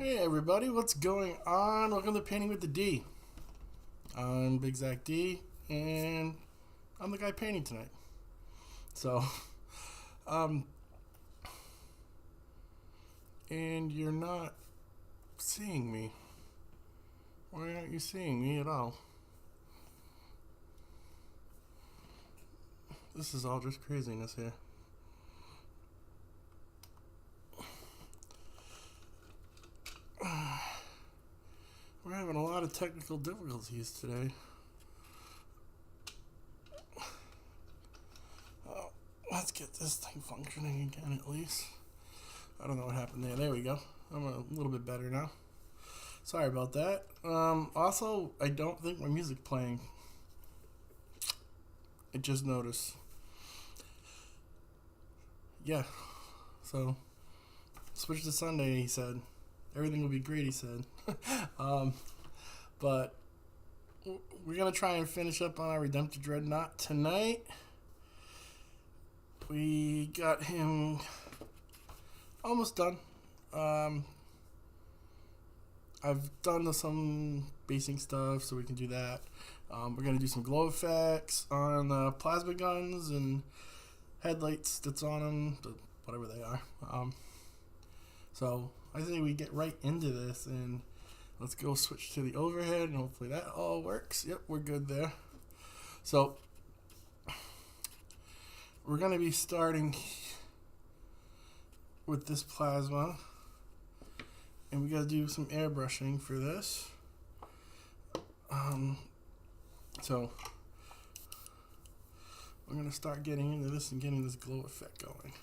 Hey everybody, what's going on? Welcome to Painting with the D. I'm Big Zach D, and I'm the guy painting tonight. So, and you're not seeing me. Why aren't you seeing me at all? This is all just craziness here. We're having a lot of technical difficulties today. Let's get this thing functioning again at least. I don't know what happened there. There we go. I'm a little bit better now. Sorry about that. Also, I don't think my music's playing. I just noticed. Yeah. So, switch to Sunday, he said. Everything will be great, he said. But we're going to try and finish up on our Redemptor Dreadnought tonight. We got him almost done. I've done some basing stuff, so we can do that. We're going to do some glow effects on the plasma guns and headlights that's on them, whatever they are. So I think we get right into this, and let's go switch to the overhead, and hopefully that all works. Yep, we're good there. So we're going to be starting with this plasma, and we got to do some airbrushing for this. So we're going to start getting into this and getting this glow effect going.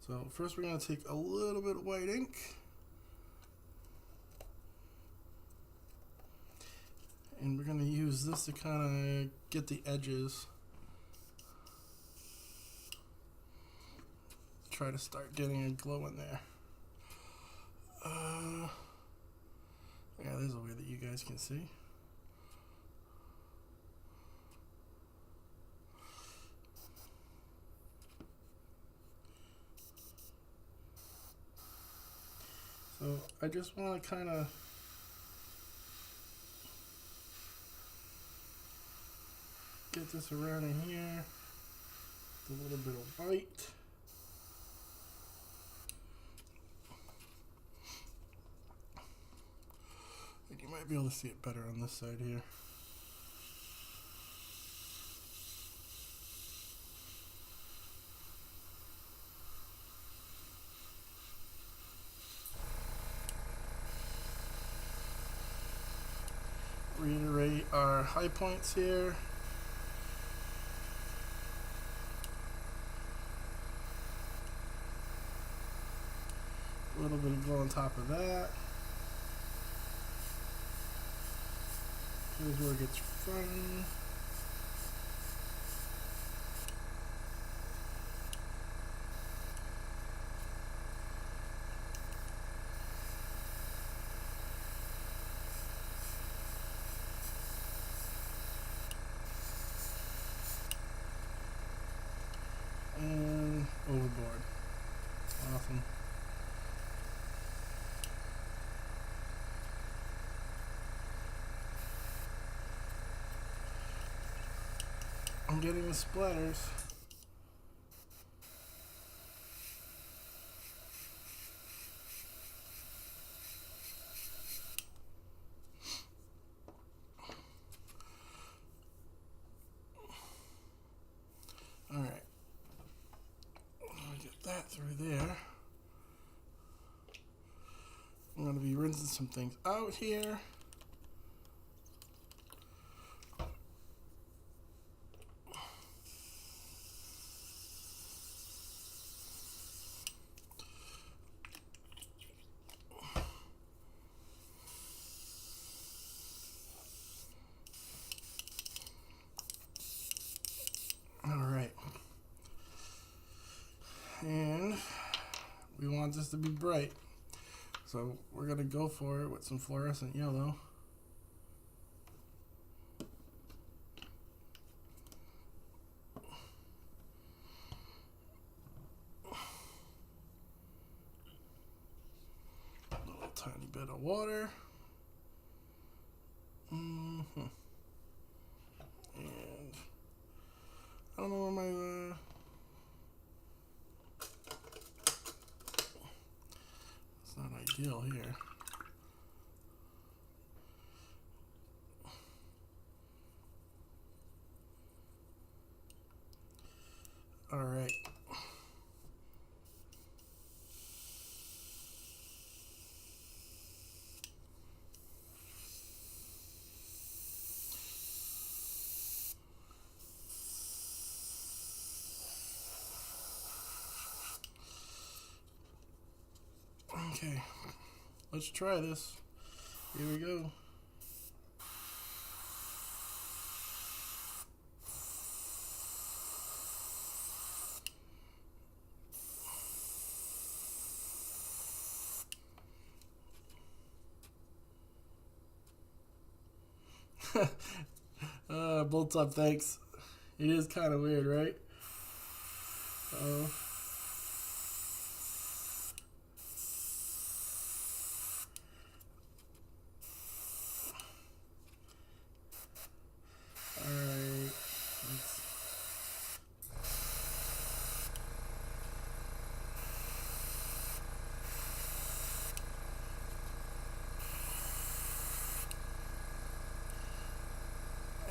So first we're going to take a little bit of white ink and we're going to use this to kind of get the edges. Try to start getting a glow in there. Yeah, there's a way that you guys can see. So I just want to kind of get this around in here with a little bit of white. And you might be able to see it better on this side here. Reiterate our high points here. A little bit of glow on top of that. Here's where it gets fun. And overboard. Awesome. I'm getting the splatters. Alright. Get that through there. I'm going to be rinsing some things out here. Alright. And we want this to be bright. So we're going to go for it with some fluorescent yellow. bit of water. And I don't know where my it's not ideal here. All right. Okay, let's try this. Here we go. Bolts up, thanks. It is kind of weird, right? Alright.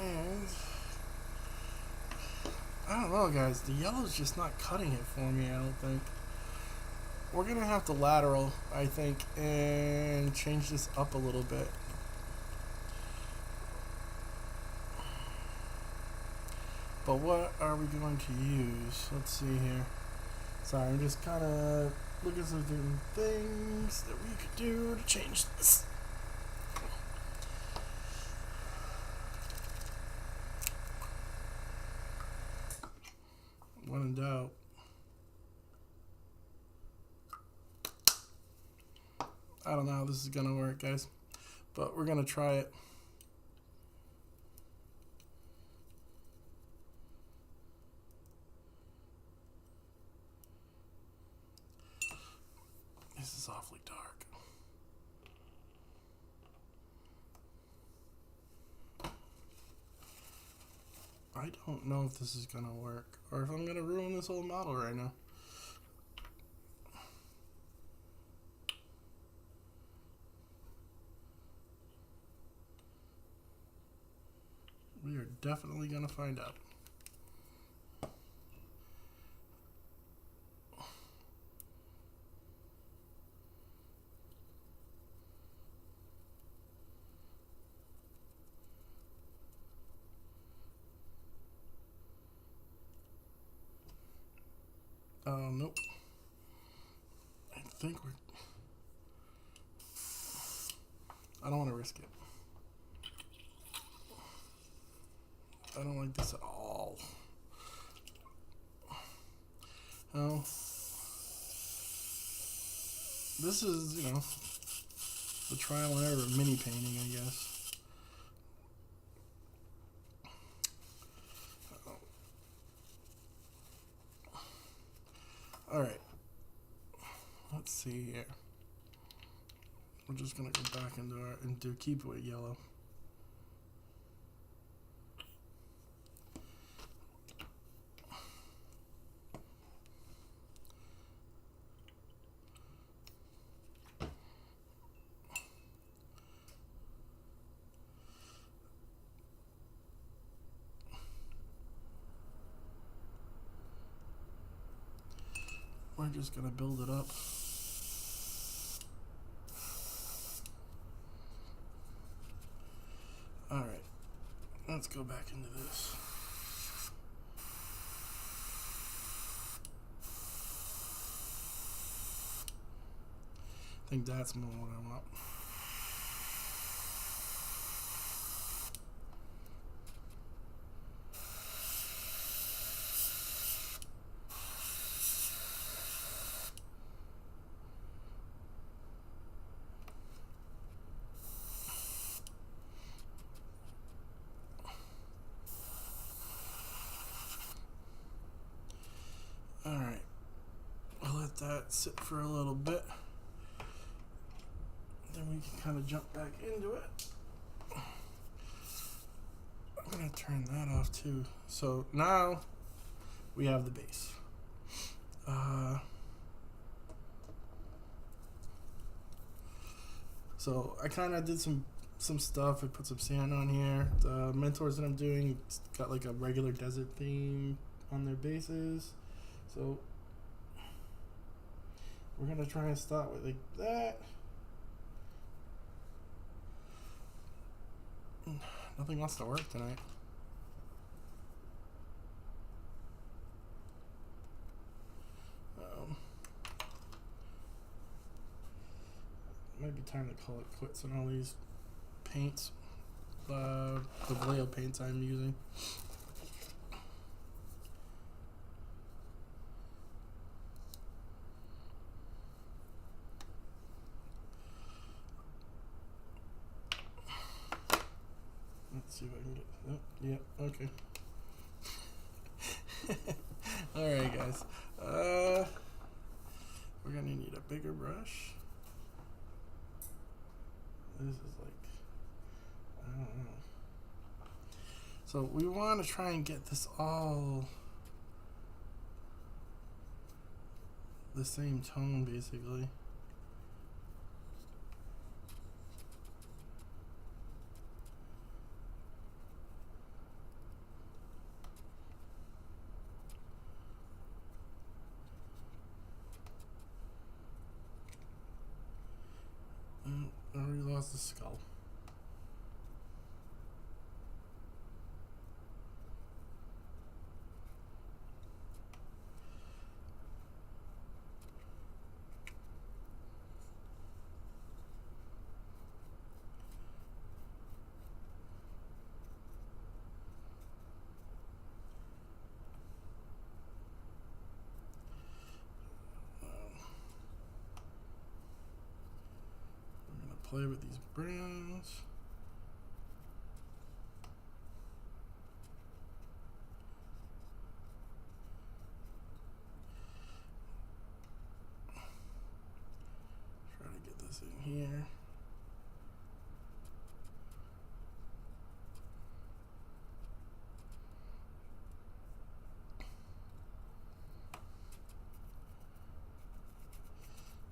And I don't know, guys. The yellow's just not cutting it for me, I don't think. We're gonna have to lateral, I think, and change this up a little bit. But what are we going to use? Let's see here. Sorry, I'm just kind of looking at some different things that we could do to change this. When in doubt. I don't know how this is going to work, guys. But we're going to try it. This is awfully dark. I don't know if this is going to work or if I'm going to ruin this whole model right now. We are definitely going to find out. Nope. I think we're... I don't want to risk it. I don't like this at all. Oh. This is, you know, the trial and error of mini painting, I guess. Alright. Let's see here. We're just gonna go back into our keep it yellow. We're just gonna build it up. Alright, let's go back into this. I think that's more what I want. Alright, I'll let that sit for a little bit. Then we can kind of jump back into it. I'm gonna turn that off too. So now we have the base. So I kind of did some stuff. I put some sand on here. The mentors that I'm doing, it's got like a regular desert theme on their bases. So we're gonna try and start with like that. Nothing wants to work tonight. Might be time to call it quits on all these paints. The Vallejo paints I'm using. Let's see if I can get. Oh, yeah, okay. Alright, guys. We're gonna need a bigger brush. This is like, I don't know. So we want to try and get this all the same tone, basically. I already lost the skull. Play with these browns. Try to get this in here.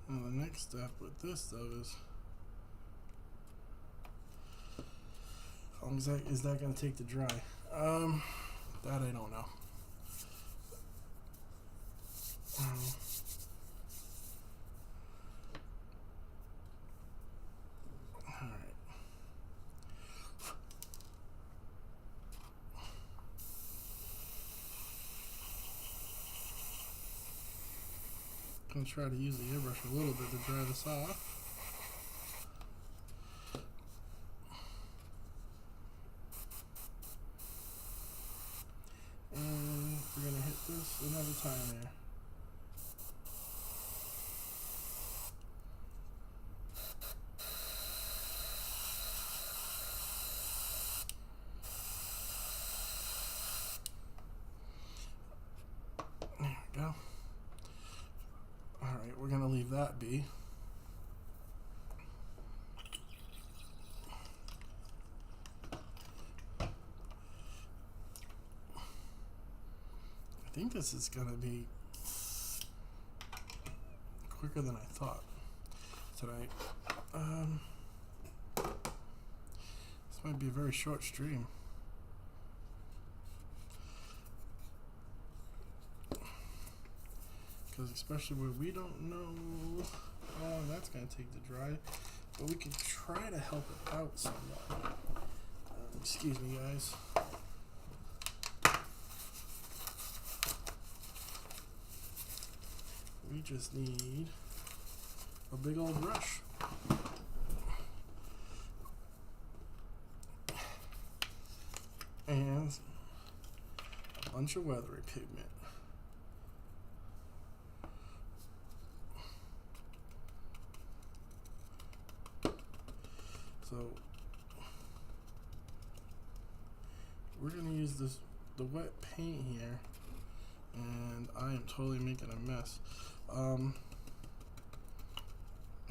Now the next step with this though is how long is that going to take to dry? That I don't know. Alright. I'm going to try to use the airbrush a little bit to dry this off. Another time there. There we go. Alright, we're going to leave that be. I think this is going to be quicker than I thought tonight. This might be a very short stream. Because especially where we don't know how long that's going to take to dry. But we can try to help it out somewhat. Excuse me, guys. We just need a big old brush. And a bunch of weathery pigment. So we're going to use the wet paint here, and I am totally making a mess.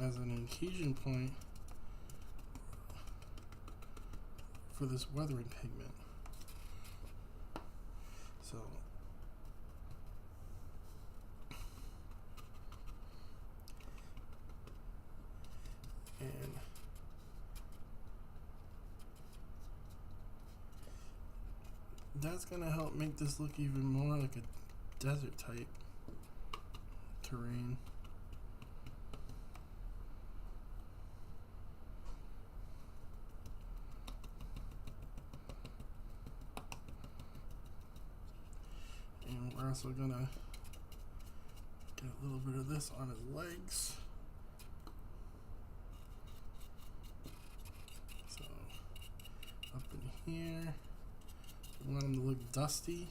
As an adhesion point, for this weathering pigment. So and that's gonna help make this look even more like a desert type terrain. And we're also gonna get a little bit of this on his legs. So up in here, we want him to look dusty.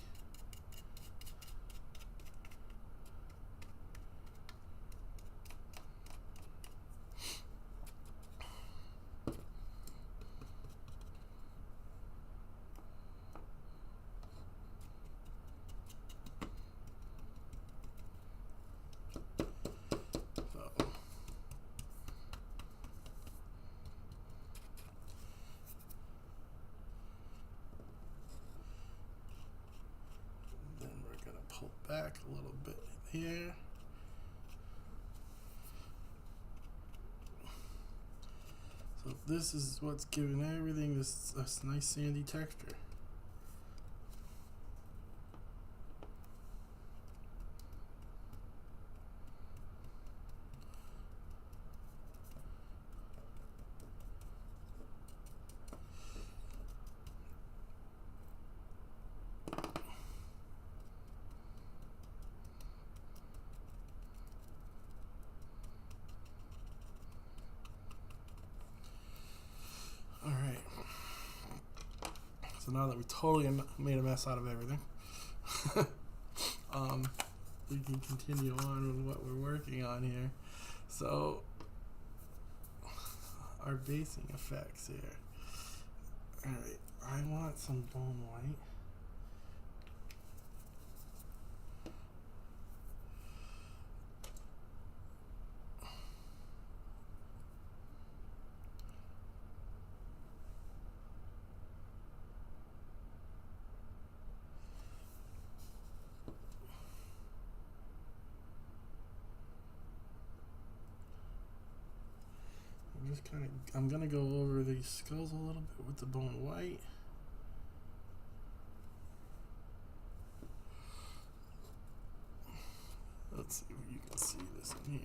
Pull back a little bit here. So this is what's giving everything this nice sandy texture. So now that we totally made a mess out of everything, we can continue on with what we're working on here. So our basing effects here. Alright, I want some bone white. I'm gonna go over these skulls a little bit with the bone white. Let's see if you can see this in here.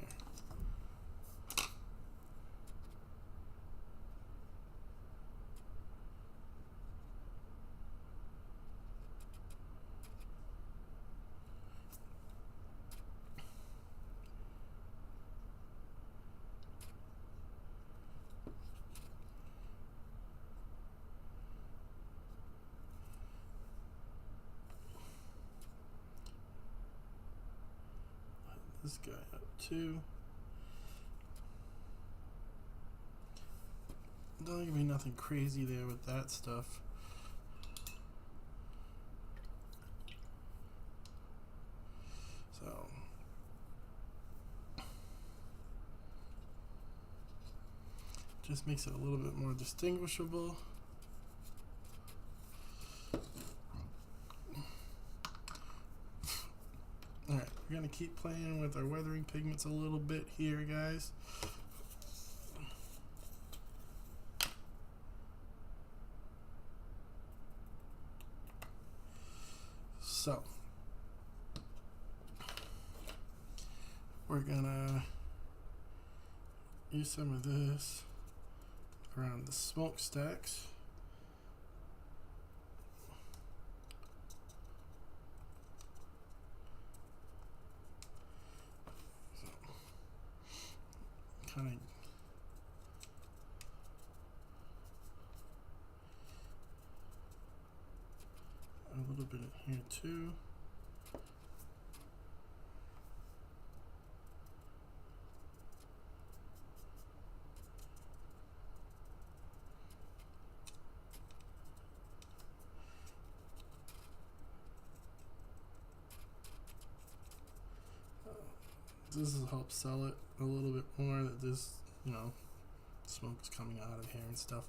This guy up too. Don't give me nothing crazy there with that stuff. So just makes it a little bit more distinguishable. Alright, we're going to keep playing with our weathering pigments a little bit here, guys. So, we're going to use some of this around the smokestacks. Kind of a little bit in here too. This will help sell it a little bit more that this, smoke is coming out of here and stuff.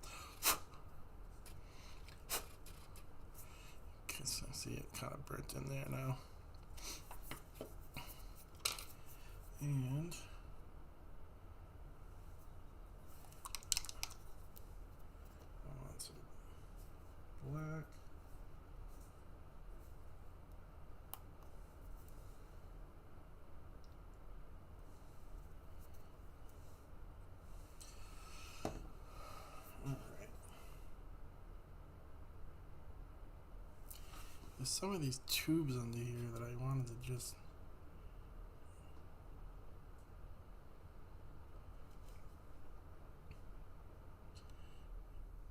can see it kind of burnt in there now. And I want some black. There's some of these tubes under here that I wanted to just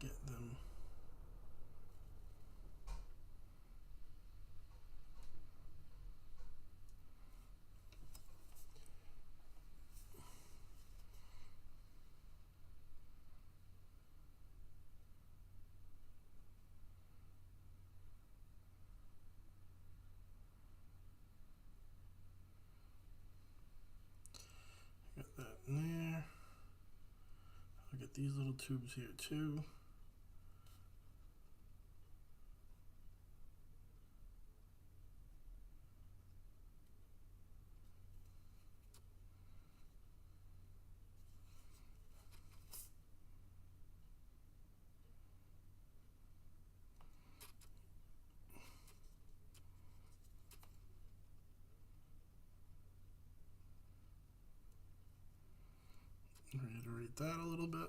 get them. Got that in there. I'll get these little tubes here too. Reiterate that a little bit.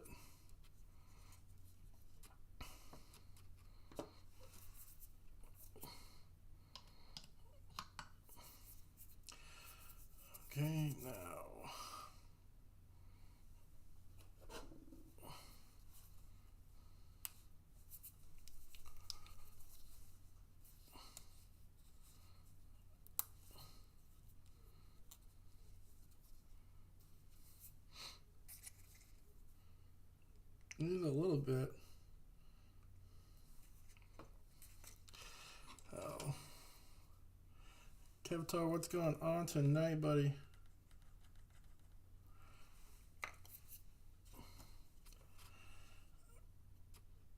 Okay, now use a little bit. Oh, Kevtar, what's going on tonight, buddy?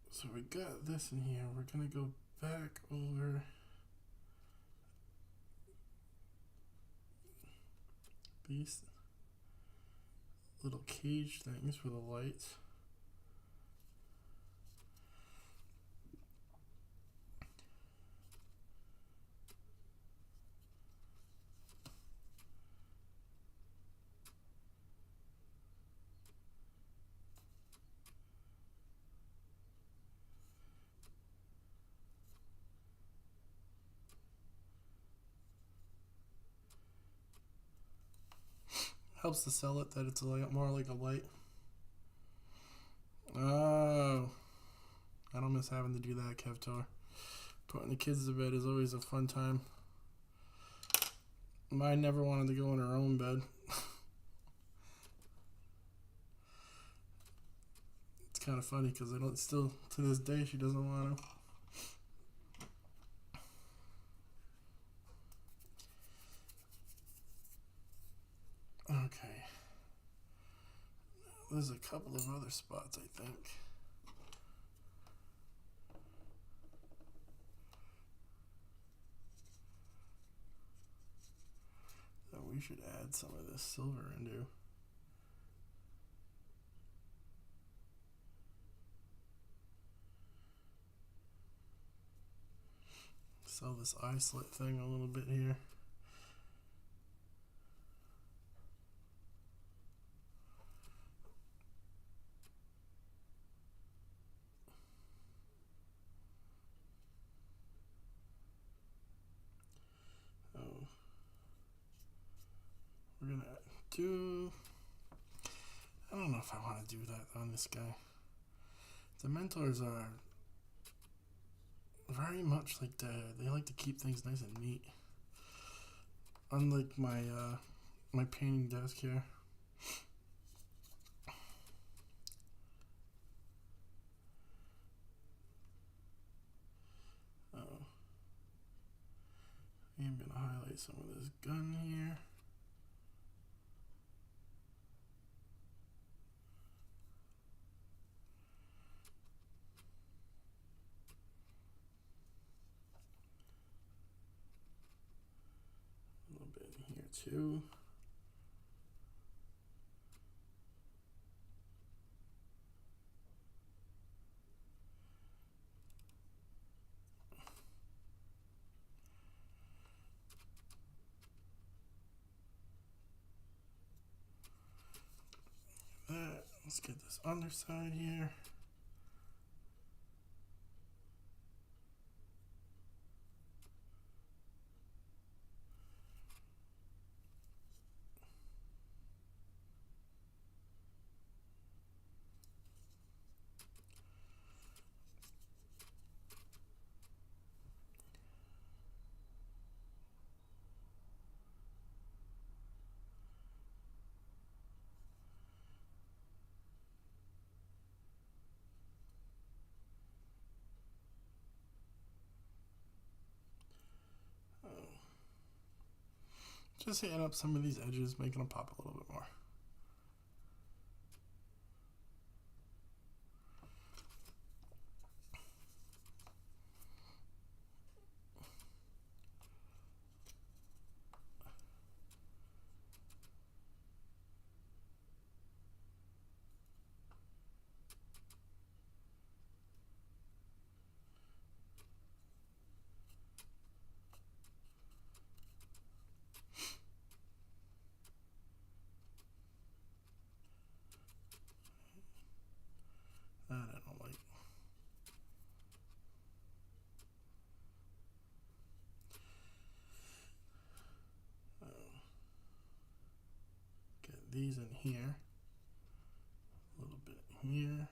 So we got this in here. We're gonna go back over these little cage things for the lights. Helps to sell it that it's a lot more like a light. Oh, I don't miss having to do that, Kevtar. Putting the kids to bed is always a fun time. Mine never wanted to go in her own bed. It's kind of funny because I don't still to this day she doesn't want to. Okay. There's a couple of other spots, I think. That we should add some of this silver into. Sell this eye slit thing a little bit here. We're gonna do. I don't know if I want to do that on this guy. The mentors are very much like they like to keep things nice and neat. Unlike my my painting desk here. Oh, I'm gonna highlight some of this gun here. here too. Let's get this underside here. Just hitting up some of these edges, making them pop a little bit more. That I don't like. Get these in here. A little bit here.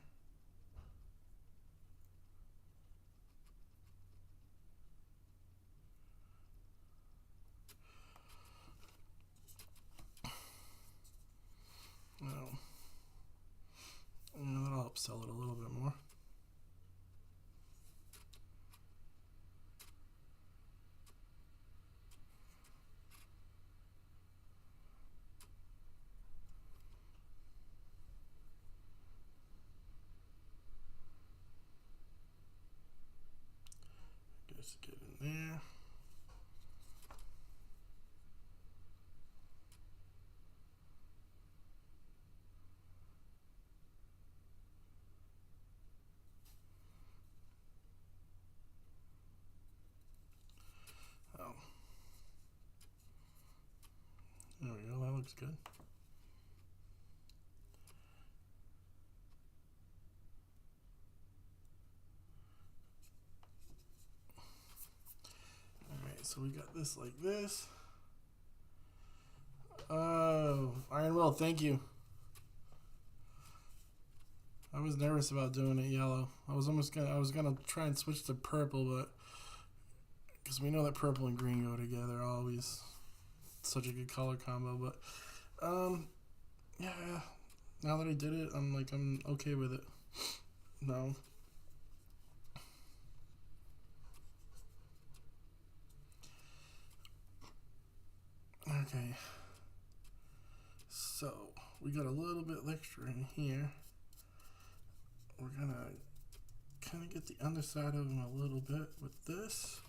That'll help sell it a little bit more. Just get in there. There we go, that looks good. Alright, so we got this like this. Oh, Iron Will, thank you. I was nervous about doing it yellow. I was gonna try and switch to purple, but because we know that purple and green go together always. Such a good color combo, but yeah, now that I did it, I'm okay with it. No. Okay. So we got a little bit extra in here. We're gonna kind of get the underside of them a little bit with this.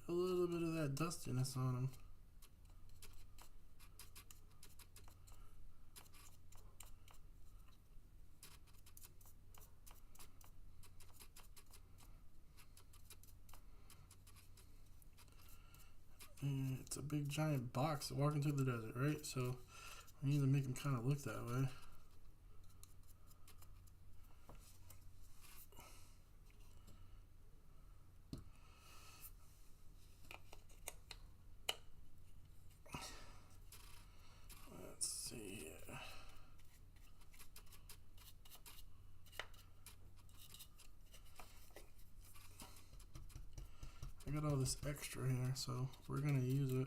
Get a little bit of that dustiness on them. And it's a big giant box walking through the desert, right? So we need to make them kind of look that way. Let's see here. I got all this extra here, so we're gonna use it.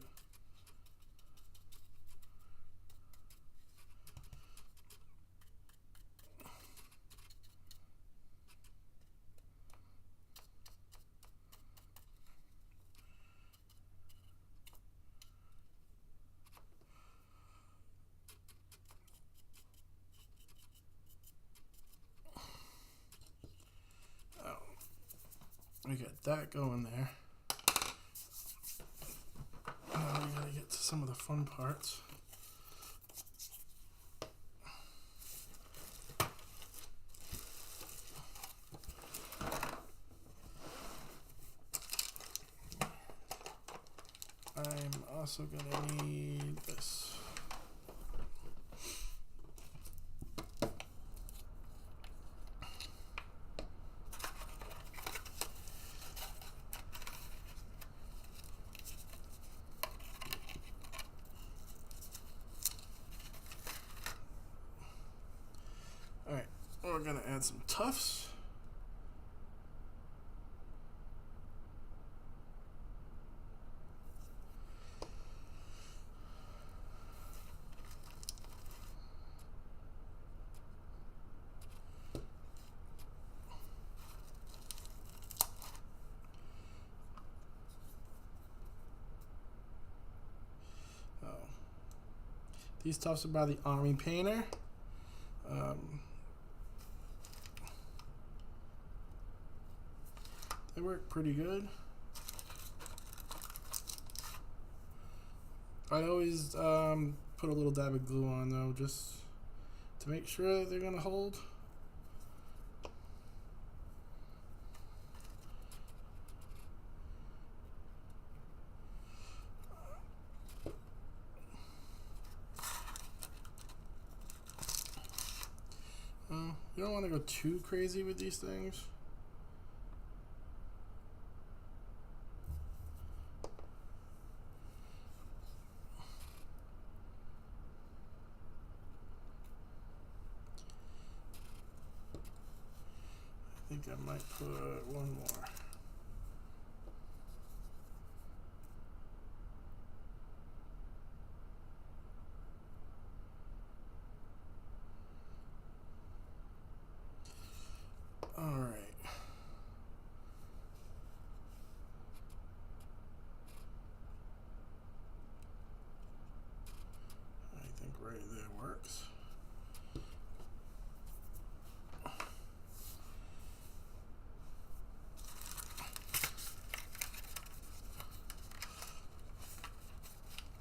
that going there. Now we gotta get to some of the fun parts. I'm also gonna need this. Alright, we're gonna add some tufts. These tufts are by the Army Painter. They work pretty good. I always put a little dab of glue on though, just to make sure that they're gonna hold. You don't want to go too crazy with these things. I think I might put one more. Alright. I think right there works.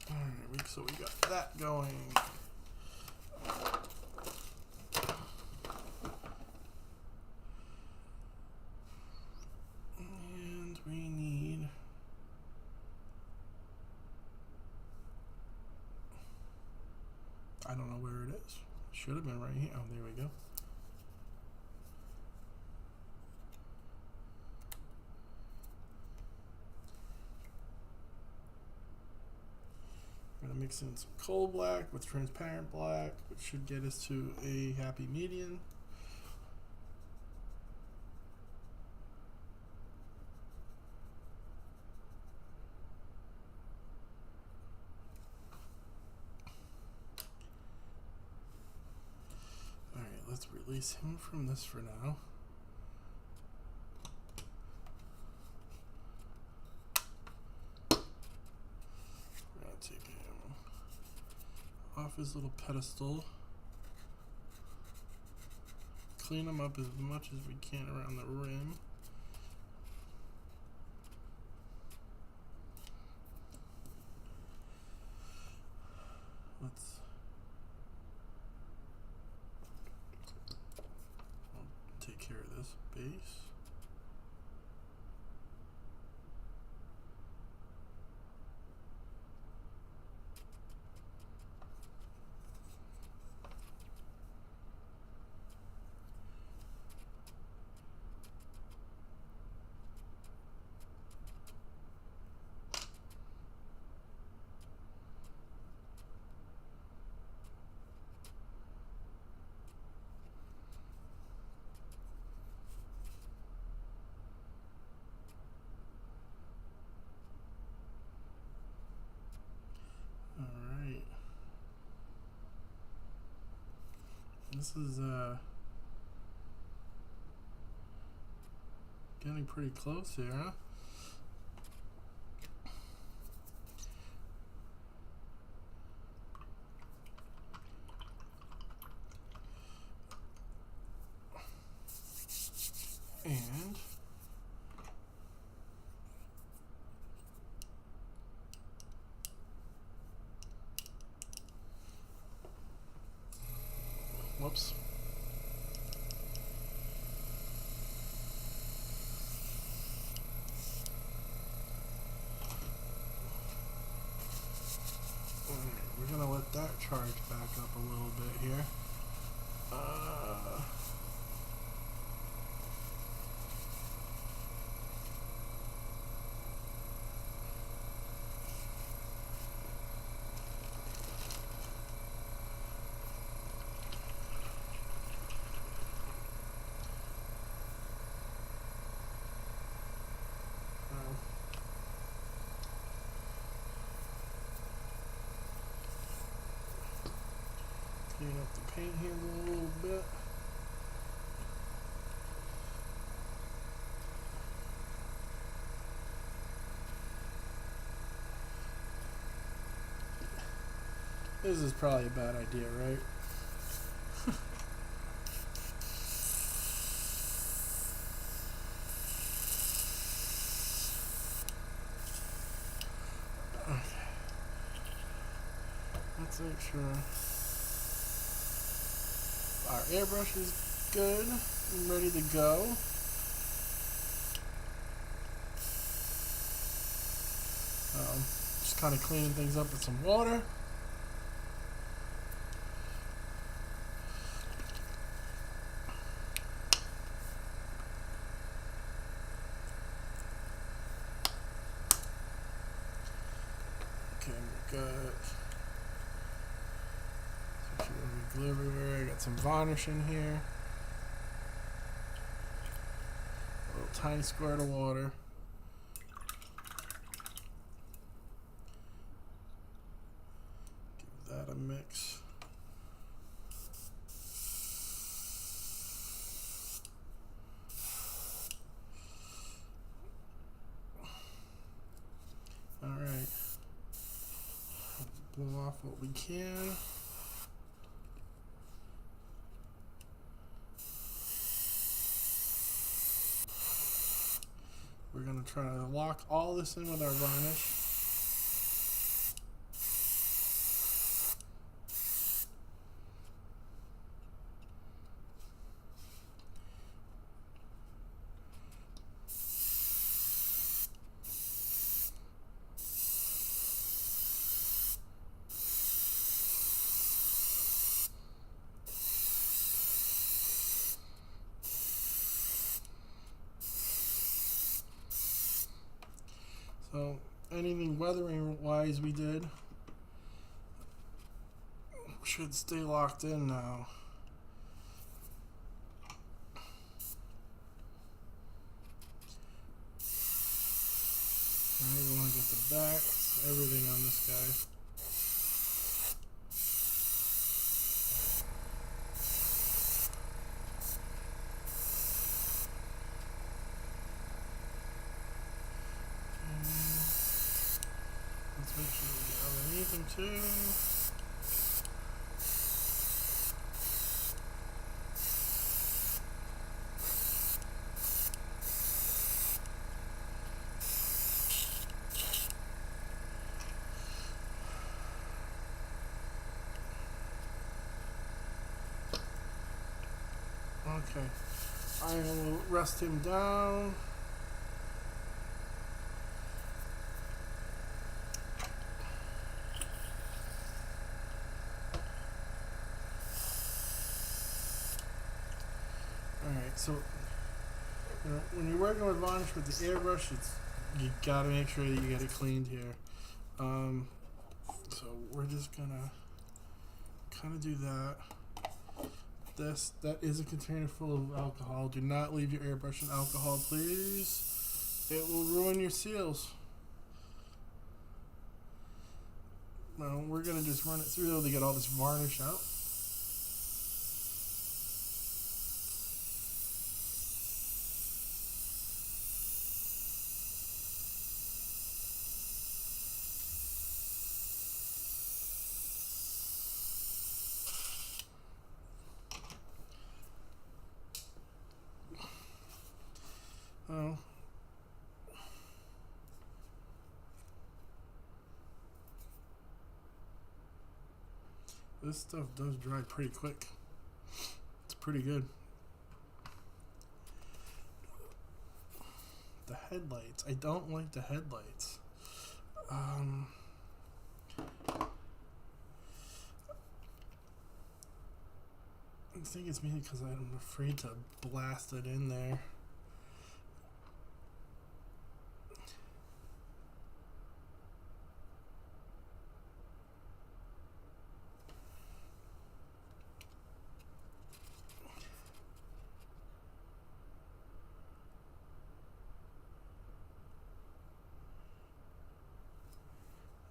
Alright, so we got that going. I don't know where it is. Should have been right here. Oh, there we go. I'm going to mix in some coal black with transparent black, which should get us to a happy medium. Let's release him from this for now. We're gonna take him off his little pedestal. Clean him up as much as we can around the rim. Let's take care of this base. This is getting pretty close here, huh? And Whoops. We're gonna let that charge back up a little bit here. Clean up the paint handle a little bit. This is probably a bad idea, right? Okay. Let's make sure our airbrush is good and ready to go. Just kind of cleaning things up with some water. Okay, we're good. Glue everywhere. I got some varnish in here. A little tiny squirt of water. Give that a mix. All right. Blow off what we can. We're going to try to lock all this in with our varnish. So anything weathering wise we did should stay locked in now. Alright, we want to get the back, everything on this guy. Let's make sure we get underneath him too. Okay, I will rest him down. Alright, so when you're working with varnish with the airbrush, you gotta make sure that you get it cleaned here. So we're just gonna kind of do that. That is a container full of alcohol. Do not leave your airbrush in alcohol, please. It will ruin your seals. Now we're gonna just run it through though to get all this varnish out. Oh. This stuff does dry pretty quick. It's pretty good. The headlights. I don't like the headlights. I think it's mainly because I'm afraid to blast it in there.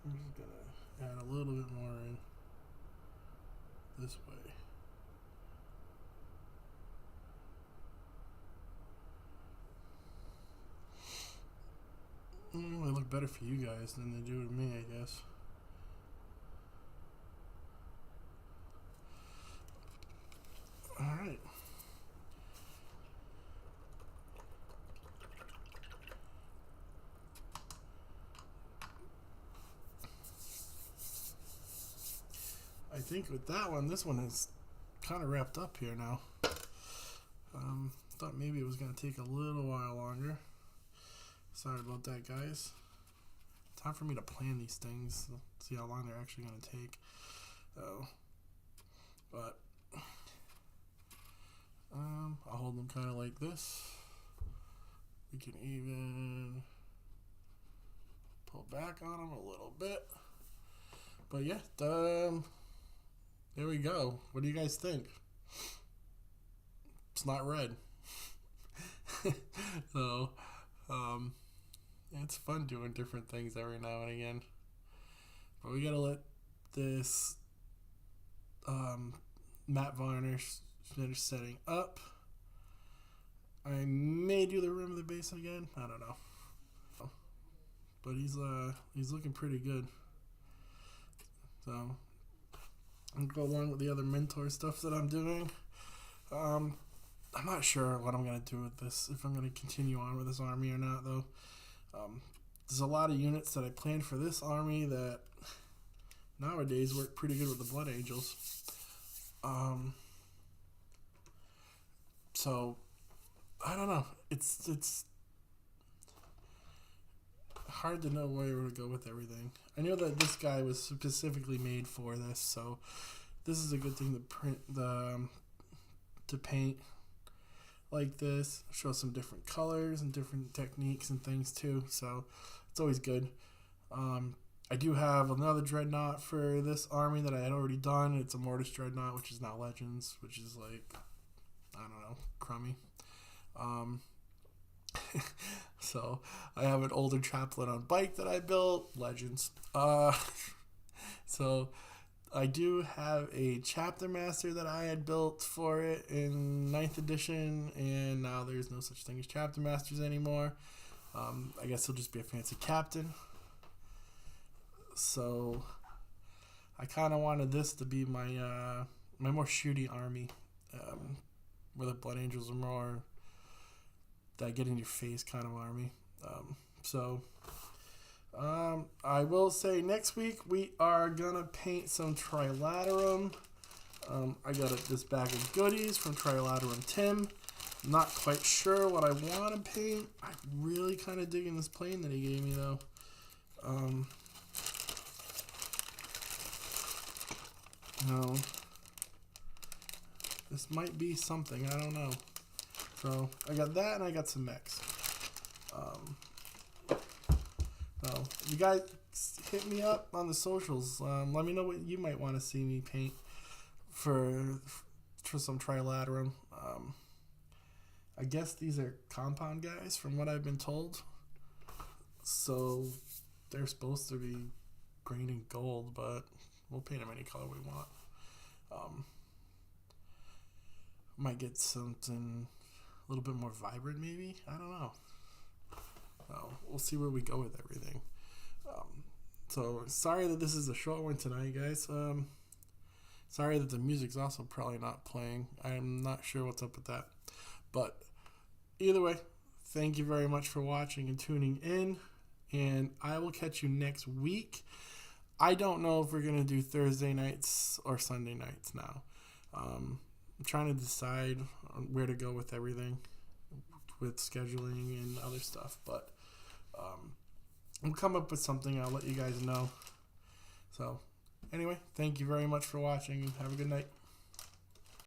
I'm just gonna add a little bit more in this way. They look better for you guys than they do to me, I guess. Alright. I think with that one, this one is kind of wrapped up here now. Thought maybe it was going to take a little while longer. Sorry about that, guys. Time for me to plan these things. See how long they're actually going to take. But I'll hold them kind of like this. We can even pull back on them a little bit. But yeah, there we go. What do you guys think? It's not red. So, it's fun doing different things every now and again. But we gotta let this matte varnish finish setting up. I may do the rim of the base again. I don't know. But he's looking pretty good. So I'll go along with the other mentor stuff that I'm doing. I'm not sure what I'm going to do with this, if I'm going to continue on with this army or not, though. There's a lot of units that I planned for this army that nowadays work pretty good with the Blood Angels. So, I don't know. It's hard to know where to go with everything. I know that this guy was specifically made for this, so this is a good thing to print to paint like this. Show some different colors and different techniques and things too, so it's always good. I do have another Dreadnought for this army that I had already done. It's a Mortis Dreadnought, which is now Legends, which is like, I don't know, crummy. So I have an older Chaplain on bike that I built, Legends. So I do have a Chapter Master that I had built for it in 9th edition, and now there's no such thing as Chapter Masters anymore. I guess he'll just be a fancy captain. So I kind of wanted this to be my my more shooty army, where the Blood Angels are more that get in your face kind of army. I will say next week we are gonna paint some Trilaterum. I got this bag of goodies from Trilaterum Tim. Not quite sure what I want to paint. I'm really kind of digging this plane that he gave me though. No, this might be something, I don't know. So I got that, and I got some mechs. So you guys hit me up on the socials. Let me know what you might want to see me paint for some Trilaterum. I guess these are compound guys from what I've been told. So they're supposed to be green and gold, but we'll paint them any color we want. Might get something a little bit more vibrant, maybe. I don't know. We'll see where we go with everything. So sorry that this is a short one tonight, guys. Sorry that the music's also probably not playing. I'm not sure what's up with that. But either way, thank you very much for watching and tuning in. And I will catch you next week. I don't know if we're going to do Thursday nights or Sunday nights now. I'm trying to decide on where to go with everything, with scheduling and other stuff. But we'll come up with something. I'll let you guys know. So anyway, thank you very much for watching. Have a good night.